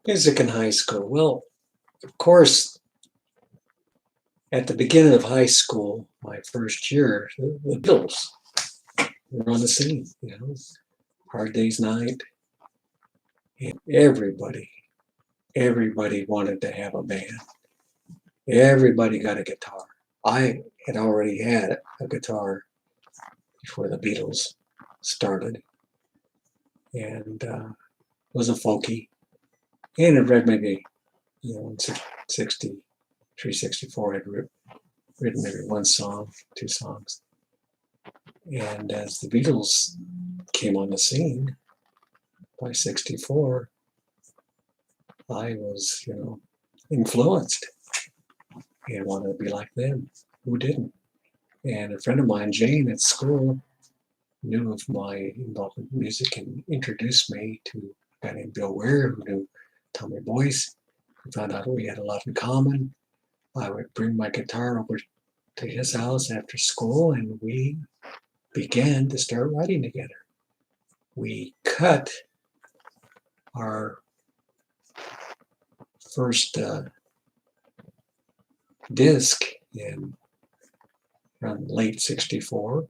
Music in high school. Well, of course, at the beginning of high school, my first year, the Beatles were on the scene. Hard Day's Night, and everybody wanted to have a band. Everybody got a guitar. I had already had a guitar before the Beatles started, and was a folky, and had read maybe, in 63, 64, I'd written maybe one song, two songs. And as the Beatles came on the scene by 64, I was, influenced and wanted to be like them. Who didn't? And a friend of mine, Jane, at school, knew of my involvement in music and introduced me to a guy named Bill Ware, who knew Tommy Boyce. We found out we had a lot in common. I would bring my guitar over to his house after school, and we began to start writing together. We cut our first disc in around late 64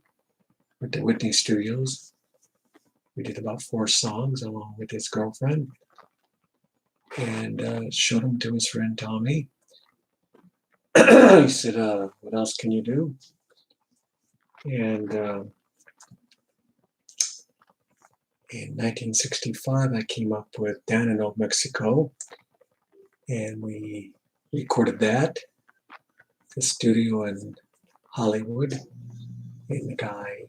with the Whitney Studios. We did about 4 songs along with his girlfriend and showed them to his friend Tommy. He said, what else can you do? And in 1965, I came up with Down in Old Mexico, and we recorded that at the studio in Hollywood. And the guy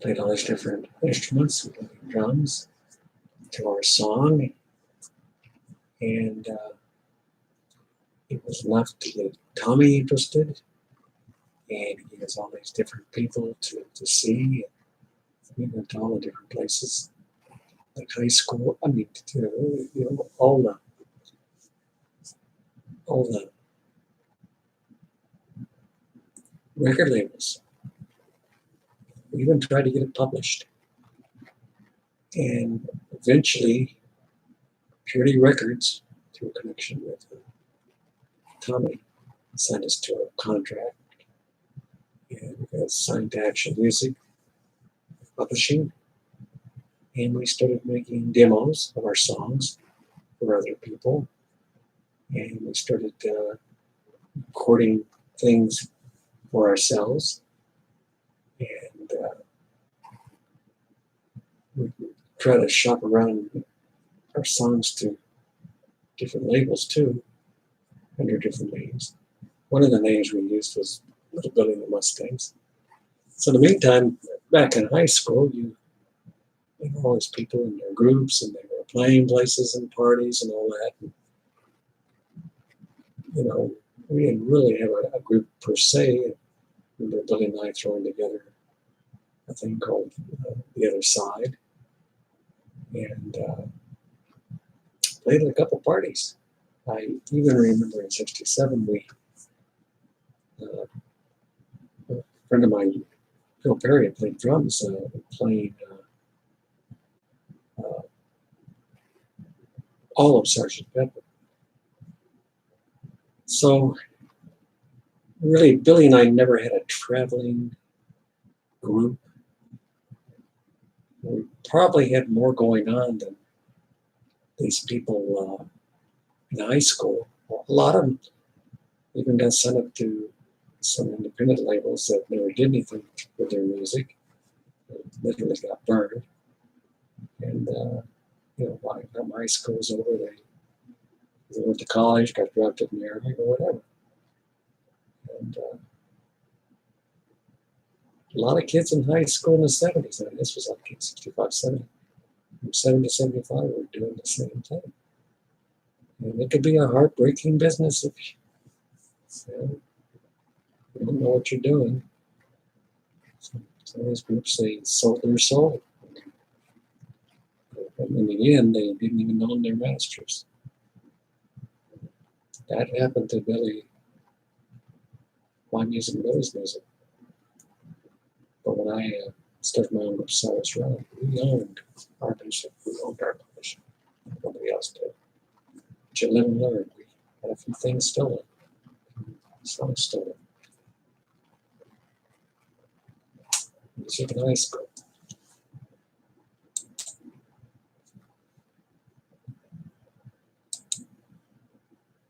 played all these different instruments, drums, to our song, and it was enough to get Tommy interested, and he has all these different people to see. We went to all the different places, like high school. I mean, all the record labels. We even tried to get it published, and eventually, Purity Records, through a connection with Tommy, signed us to a contract, and we got signed to Action Music Publishing, and we started making demos of our songs for other people, and we started recording things for ourselves, and we try to shop around our songs to different labels too, under different names. One of the names we used was Little Billy and the Mustangs. So in the meantime, back in high school, you know all these people in their groups, and they were playing places and parties and all that. And, we didn't really have a group per se. Remember Billy and I throwing together a thing called The Other Side, and played at a couple parties. I even remember in '67 a friend of mine, Phil Perry, had played drums, playing all of Sgt. Pepper. So really, Billy and I never had a traveling group. We probably had more going on than these people in high school. A lot of them even got sent up to some independent labels that never did anything with their music. They literally got burned. And, by the time high school was over, they went to college, got drafted in the Army or whatever. And a lot of kids in high school in the 70s, I mean, this was like 65, 70. From 70 to 75, we were doing the same thing. And it could be a heartbreaking business if you don't know what you're doing. Some of these groups, they sold their soul. And in the end, they didn't even know their masters. That happened to Billy, my music and Billy's music. But when I started my own group, Cyrus Round, we owned our music, we owned our publishing. Nobody else did. But you live and learn. We had a few things stolen. Some stolen. Music in high school.